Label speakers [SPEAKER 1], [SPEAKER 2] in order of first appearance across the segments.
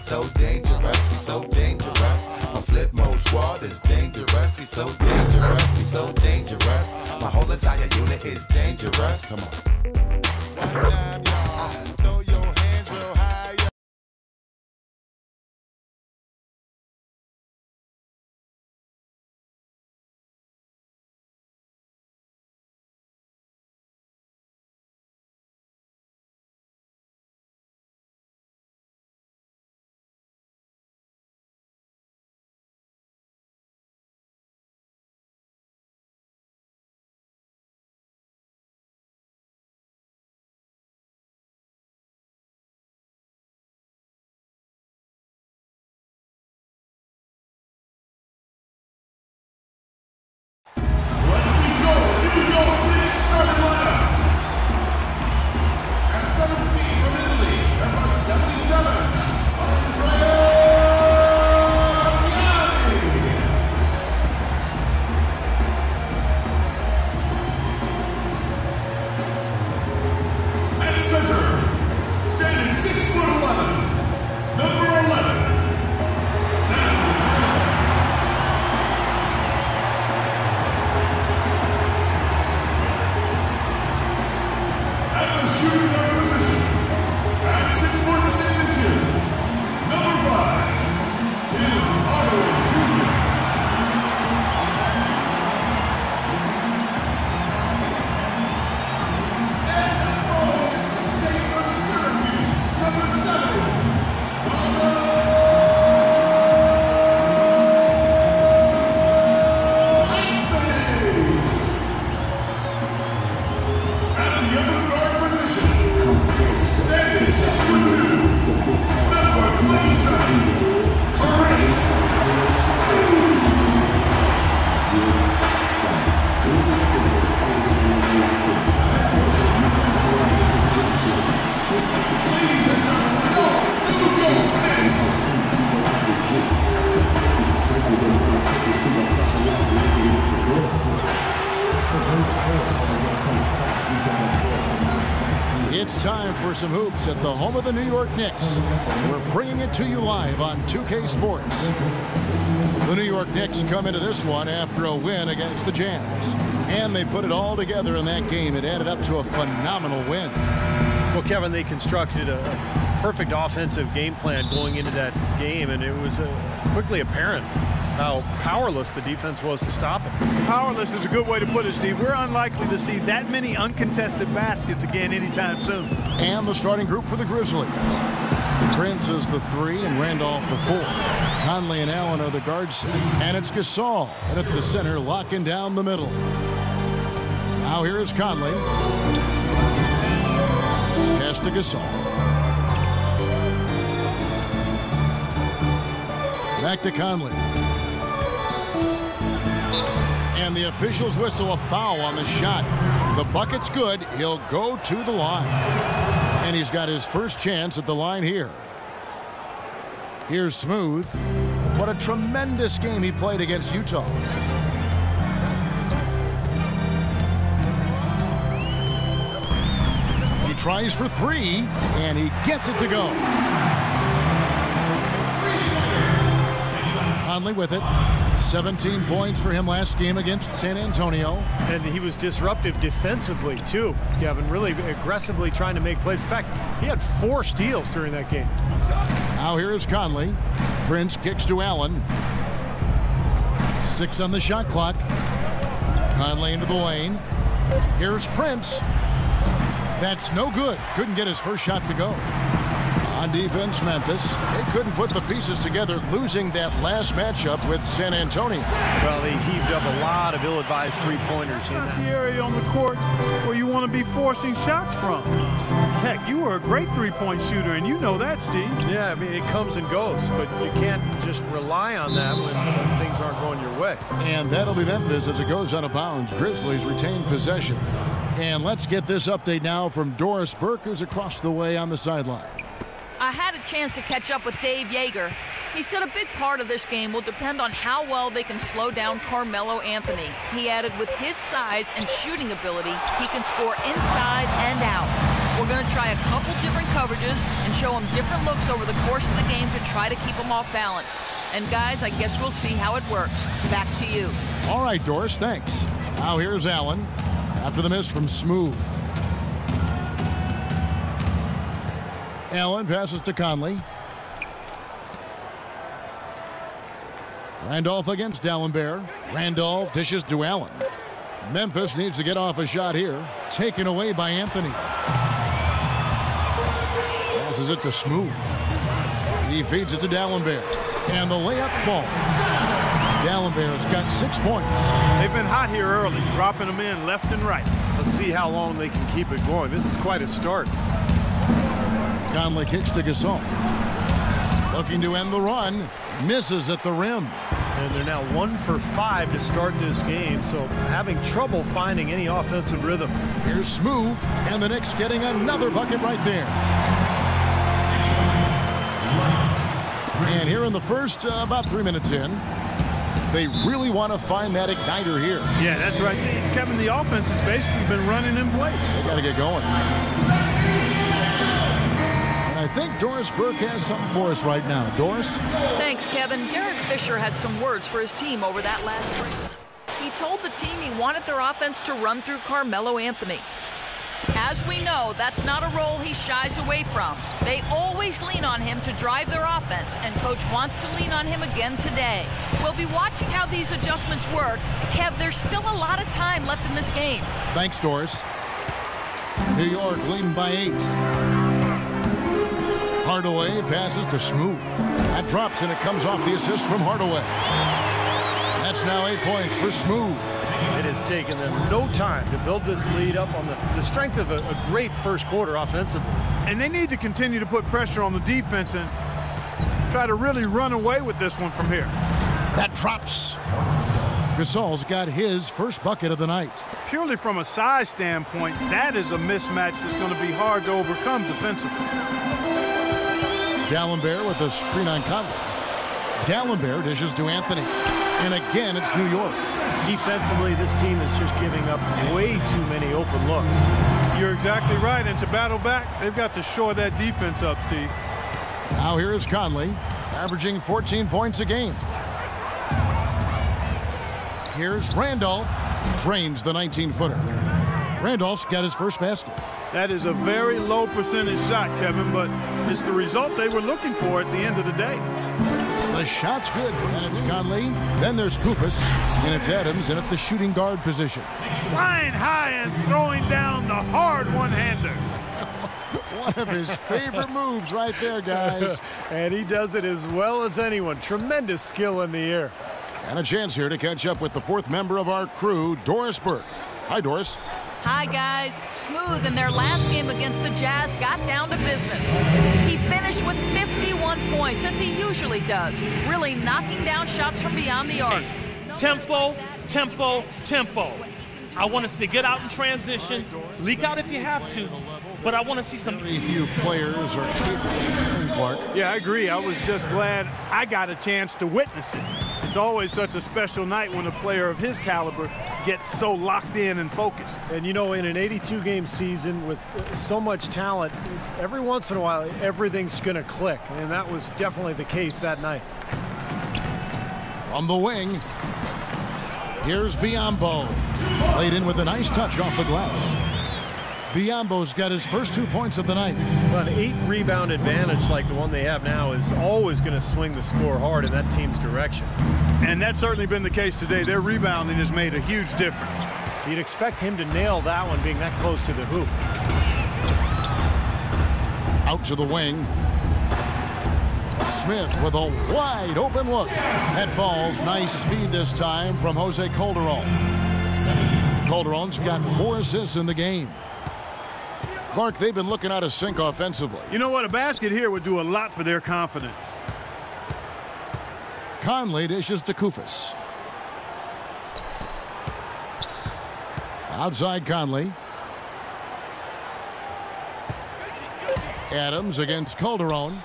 [SPEAKER 1] so dangerous, we so dangerous. My flip mode squad is dangerous, we so dangerous, we so dangerous. My whole entire unit is dangerous. Come on. One time, y'all, throw your hands real high.
[SPEAKER 2] It's time for some hoops at the home of the New York Knicks. We're bringing it to you live on 2K Sports. The New York Knicks come into this one after a win against the Jazz. And they put it all together in that game. It added up to a phenomenal win.
[SPEAKER 3] Well, Kevin, they constructed a perfect offensive game plan going into that game, and it was quickly apparent how powerless the defense was to stop it.
[SPEAKER 4] Powerless is a good way to put it, Steve. We're unlikely to see that many uncontested baskets again anytime soon.
[SPEAKER 2] And the starting group for the Grizzlies. Prince is the 3 and Randolph the 4. Conley and Allen are the guards. And it's Gasol at the center, locking down the middle. Now here is Conley. Pass to Gasol. Back to Conley. And the officials whistle a foul on the shot. The bucket's good. He'll go to the line. And he's got his first chance at the line here. Here's Smoove. What a tremendous game he played against Utah. He tries for 3, and he gets it to go. Conley with it. 17 points for him last game against San Antonio.
[SPEAKER 3] And he was disruptive defensively, too, Kevin, really aggressively trying to make plays. In fact, he had 4 steals during that game.
[SPEAKER 2] Now here is Conley. Prince kicks to Allen. 6 on the shot clock. Conley into the lane. Here's Prince. That's no good. Couldn't get his first shot to go. On defense, Memphis. They couldn't put the pieces together, losing that last matchup with San Antonio.
[SPEAKER 3] Well, they heaved up a lot of ill-advised three-pointers in that.
[SPEAKER 4] The area on the court where you want to be forcing shots from. Heck, you were a great three-point shooter, and you know that, Steve.
[SPEAKER 3] Yeah, I mean, it comes and goes, but you can't just rely on that when things aren't going your way.
[SPEAKER 2] And that'll be Memphis as it goes out of bounds. Grizzlies retain possession. And let's get this update now from Doris Burke, who's across the way on the sideline.
[SPEAKER 5] I had a chance to catch up with Dave Yeager. He said a big part of this game will depend on how well they can slow down Carmelo Anthony. He added with his size and shooting ability, he can score inside and out. We're going to try a couple different coverages and show them different looks over the course of the game to try to keep them off balance. And guys, I guess we'll see how it works. Back to you.
[SPEAKER 2] All right, Doris, thanks. Now here's Allen after the miss from Smoove. Allen passes to Conley. Randolph against D'Alembert. Randolph dishes to Allen. Memphis needs to get off a shot here. Taken away by Anthony. Passes it to Smoove. He feeds it to D'Alembert. And the layup falls. D'Alembert's got 6 points.
[SPEAKER 4] They've been hot here early, dropping them in left and right.
[SPEAKER 3] Let's see how long they can keep it going. This is quite a start.
[SPEAKER 2] Conley kicks to Gasol. Looking to end the run. Misses at the rim.
[SPEAKER 3] And they're now 1 for 5 to start this game, so having trouble finding any offensive rhythm.
[SPEAKER 2] Here's Smoove, and the Knicks getting another bucket right there. And here in the first, about 3 minutes in, they really want to find that igniter here.
[SPEAKER 4] Yeah, that's right. Kevin, the offense has basically been running in place.
[SPEAKER 2] They got to get going. I think Doris Burke has something for us right now. Doris?
[SPEAKER 5] Thanks, Kevin. Derek Fisher had some words for his team over that last break. He told the team he wanted their offense to run through Carmelo Anthony. As we know, that's not a role he shies away from. They always lean on him to drive their offense, and Coach wants to lean on him again today. We'll be watching how these adjustments work. Kev, there's still a lot of time left in this game.
[SPEAKER 2] Thanks, Doris. New York leading by 8. Hardaway passes to Smoove. That drops, and it comes off the assist from Hardaway. That's now 8 points for Smoove.
[SPEAKER 3] It has taken them no time to build this lead up on the strength of a great first quarter offensively.
[SPEAKER 4] And they need to continue to put pressure on the defense and try to really run away with this one from here.
[SPEAKER 2] That drops. Gasol's got his first bucket of the night.
[SPEAKER 4] Purely from a size standpoint, that is a mismatch that's going to be hard to overcome defensively.
[SPEAKER 2] D'Alembert with a screen on Conley. D'Alembert dishes to Anthony. And again, it's New York.
[SPEAKER 3] Defensively, this team is just giving up way too many open looks.
[SPEAKER 4] You're exactly right. And to battle back, they've got to shore that defense up, Steve.
[SPEAKER 2] Now here is Conley, averaging 14 points a game. Here's Randolph. Drains the 19-footer. Randolph's got his first basket.
[SPEAKER 4] That is a very low percentage shot, Kevin, but it's the result they were looking for at the end of the day.
[SPEAKER 2] The shot's good from it's Conley. Then there's Koufos, and it's Adams in at the shooting guard position.
[SPEAKER 4] Flying high and throwing down the hard one-hander.
[SPEAKER 2] One of his favorite moves right there, guys.
[SPEAKER 3] And he does it as well as anyone. Tremendous skill in the air.
[SPEAKER 2] And a chance here to catch up with the fourth member of our crew, Doris Burke. Hi, Doris.
[SPEAKER 5] Hi, guys. Smoove in their last game against the Jazz got down to business. He finished with 51 points, as he usually does, really knocking down shots from beyond the arc.
[SPEAKER 6] Tempo, tempo, tempo. I want us to get out in transition, leak out if you have to, but I want to see some...
[SPEAKER 2] Very few players are capable. Clark.
[SPEAKER 4] Yeah, I agree. I was just glad I got a chance to witness it. It's always such a special night when a player of his caliber gets so locked in and focused.
[SPEAKER 3] And, you know, in an 82-game season with so much talent, every once in a while, everything's going to click. And that was definitely the case that night.
[SPEAKER 2] From the wing, here's Biyombo. Played in with a nice touch off the glass. Biyombo's got his first 2 points of the night.
[SPEAKER 3] But an 8-rebound advantage like the one they have now is always going to swing the score hard in that team's direction.
[SPEAKER 4] And that's certainly been the case today. Their rebounding has made a huge difference.
[SPEAKER 3] You'd expect him to nail that one being that close to the hoop.
[SPEAKER 2] Out to the wing. Smith with a wide open look. That falls. Nice feed this time from Jose Calderon. Calderon's got 4 assists in the game. Clark, they've been looking out of sync offensively.
[SPEAKER 4] You know what? A basket here would do a lot for their confidence.
[SPEAKER 2] Conley dishes to Koufos. Outside Conley. Adams against Calderon.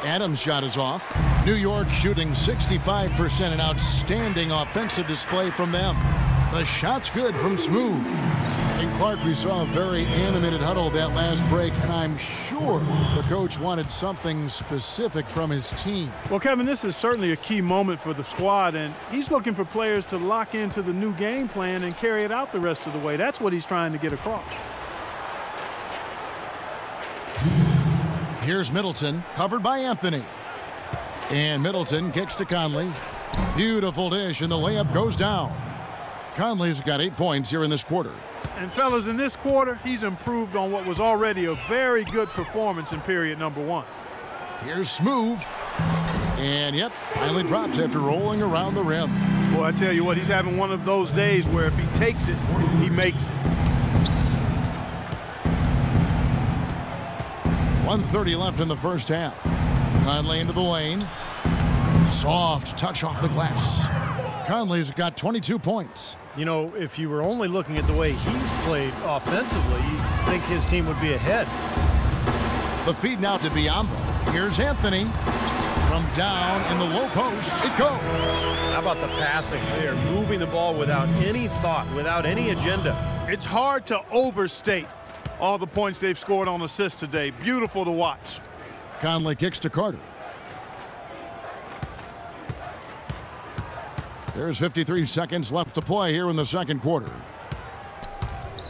[SPEAKER 2] Adams' shot is off. New York shooting 65%, an outstanding offensive display from them. The shot's good from Smoove. And Clark, we saw a very animated huddle that last break, and I'm sure the coach wanted something specific from his team.
[SPEAKER 4] Well, Kevin, this is certainly a key moment for the squad, and he's looking for players to lock into the new game plan and carry it out the rest of the way. That's what he's trying to get across.
[SPEAKER 2] Here's Middleton, covered by Anthony. And Middleton kicks to Conley. Beautiful dish, and the layup goes down. Conley's got 8 points here in this quarter.
[SPEAKER 4] And fellas, in this quarter, he's improved on what was already a very good performance in period number 1.
[SPEAKER 2] Here's Smoove. And yep, finally drops after rolling around the rim.
[SPEAKER 4] Boy, I tell you what, he's having one of those days where if he takes it, he makes it.
[SPEAKER 2] 1:30 left in the first half. Conley into the lane. Soft touch off the glass. Conley's got 22 points.
[SPEAKER 3] You know, if you were only looking at the way he's played offensively, you'd think his team would be ahead.
[SPEAKER 2] The feed now to Biombo. Here's Anthony. From down in the low post, it goes.
[SPEAKER 3] How about the passing? They are moving the ball without any thought, without any agenda.
[SPEAKER 4] It's hard to overstate all the points they've scored on assists today. Beautiful to watch.
[SPEAKER 2] Conley kicks to Carter. There's 53 seconds left to play here in the second quarter.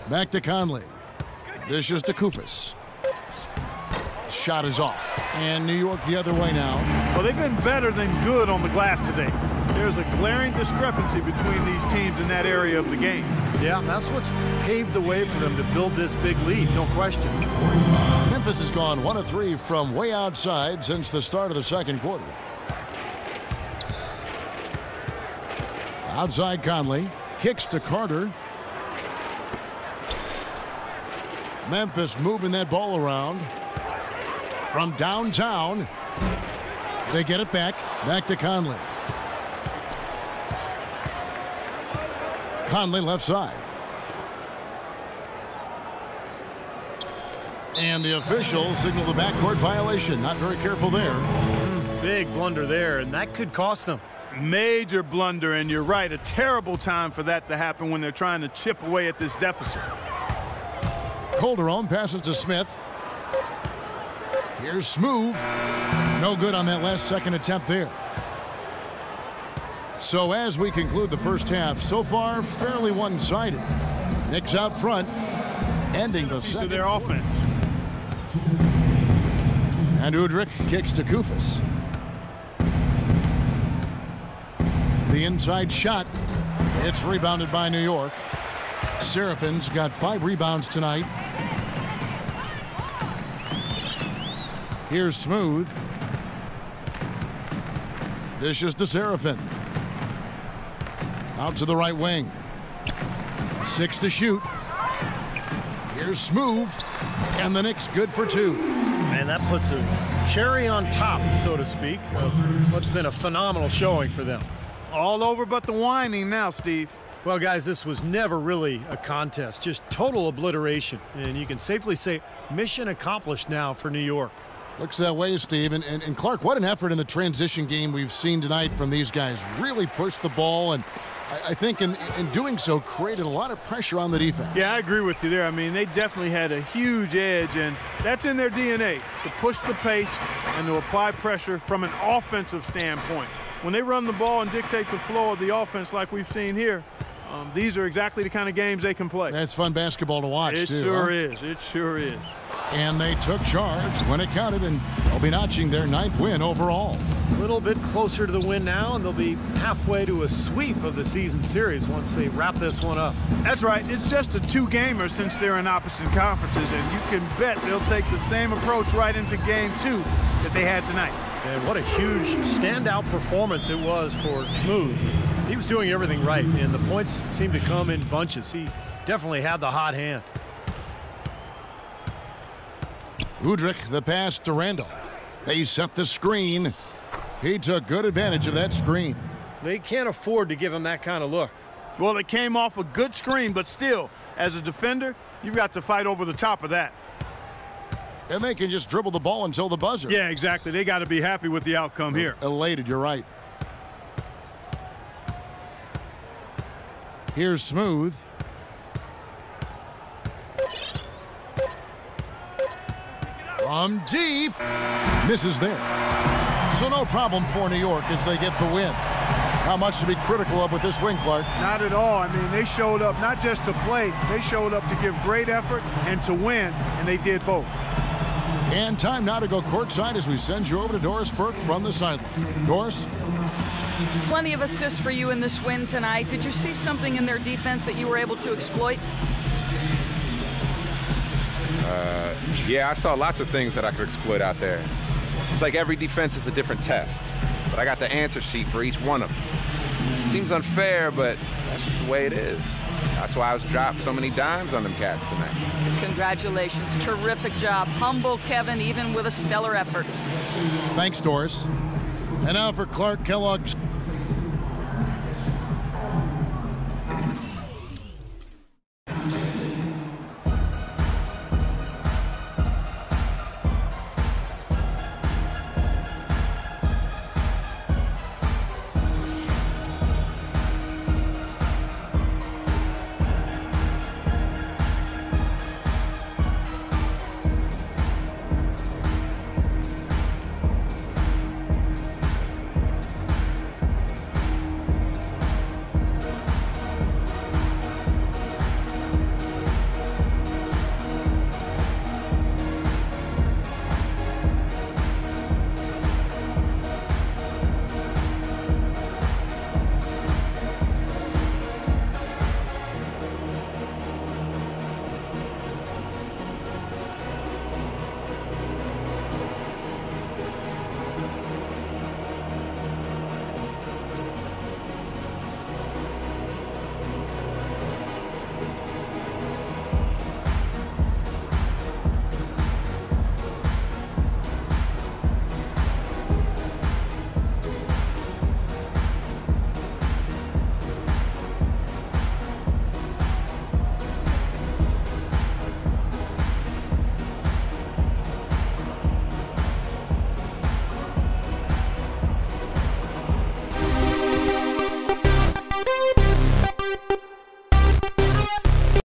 [SPEAKER 2] Back to Conley. Dishes to Koufos. Shot is off. And New York the other way now.
[SPEAKER 4] Well, they've been better than good on the glass today. There's a glaring discrepancy between these teams in that area of the game.
[SPEAKER 3] Yeah, that's what's paved the way for them to build this big lead, no question.
[SPEAKER 2] Memphis has gone 1 of 3 from way outside since the start of the second quarter. Outside Conley. Kicks to Carter. Memphis moving that ball around. From downtown. They get it back. Back to Conley. Conley left side. And the official signaled the backcourt violation. Not very careful there.
[SPEAKER 3] Big blunder there, and that could cost them.
[SPEAKER 4] Major blunder, and you're right, a terrible time for that to happen when they're trying to chip away at this deficit.
[SPEAKER 2] Calderon passes to Smith. Here's Smoove. No good on that last second attempt there. So as we conclude the first half, so far fairly one-sided. Knicks out front, ending the second.
[SPEAKER 4] Of their offense.
[SPEAKER 2] And Udrih kicks to Koufos. The inside shot. It's rebounded by New York. Serafin's got 5 rebounds tonight. Here's Smoove. Dishes to Serafin. Out to the right wing. 6 to shoot. Here's Smoove. And the Knicks good for 2.
[SPEAKER 3] And that puts a cherry on top, so to speak, of what's been a phenomenal showing for them.
[SPEAKER 4] All over but the whining now, Steve.
[SPEAKER 3] Well, guys, this was never really a contest, just total obliteration. And you can safely say mission accomplished now for New York.
[SPEAKER 2] Looks that way, Steve. And Clark, what an effort in the transition game we've seen tonight from these guys. Really pushed the ball, and I think in doing so created a lot of pressure on the defense.
[SPEAKER 4] Yeah, I agree with you there. I mean, they definitely had a huge edge, and that's in their DNA, to push the pace and to apply pressure from an offensive standpoint. When they run the ball and dictate the flow of the offense like we've seen here, these are exactly the kind of games they can play.
[SPEAKER 2] That's fun basketball to watch,
[SPEAKER 4] It sure is. It sure is.
[SPEAKER 2] And they took charge when it counted, and they'll be notching their 9th win overall.
[SPEAKER 3] A little bit closer to the win now, and they'll be halfway to a sweep of the season series once they wrap this one up.
[SPEAKER 4] That's right. It's just a 2-gamer since they're in opposite conferences, and you can bet they'll take the same approach right into game 2 that they had tonight.
[SPEAKER 3] And what a huge standout performance it was for Smoove. He was doing everything right, and the points seemed to come in bunches. He definitely had the hot hand.
[SPEAKER 2] Udrih, the pass to Randolph. They set the screen. He took good advantage of that screen.
[SPEAKER 3] They can't afford to give him that kind of look.
[SPEAKER 4] Well, it came off a good screen, but still, as a defender, you've got to fight over the top of that.
[SPEAKER 2] And they can just dribble the ball until the buzzer.
[SPEAKER 4] Yeah, exactly. They got to be happy with the outcome here.
[SPEAKER 2] Elated, you're right. Here's Smoove. From deep. Misses there. So no problem for New York as they get the win. How much to be critical of with this win, Clark?
[SPEAKER 4] Not at all. I mean, they showed up not just to play, they showed up to give great effort and to win, and they did both.
[SPEAKER 2] And time now to go courtside as we send you over to Doris Burke from the sideline. Doris?
[SPEAKER 5] Plenty of assists for you in this win tonight. Did you see something in their defense that you were able to exploit?
[SPEAKER 7] Yeah, I saw lots of things that I could exploit out there. It's like every defense is a different test, but I got the answer sheet for each one of them. Seems unfair, but that's just the way it is. That's why I was dropped so many dimes on them cats tonight.
[SPEAKER 5] Congratulations. Terrific job. Humble Kevin, even with a stellar effort.
[SPEAKER 2] Thanks, Doris. And now for Clark Kellogg's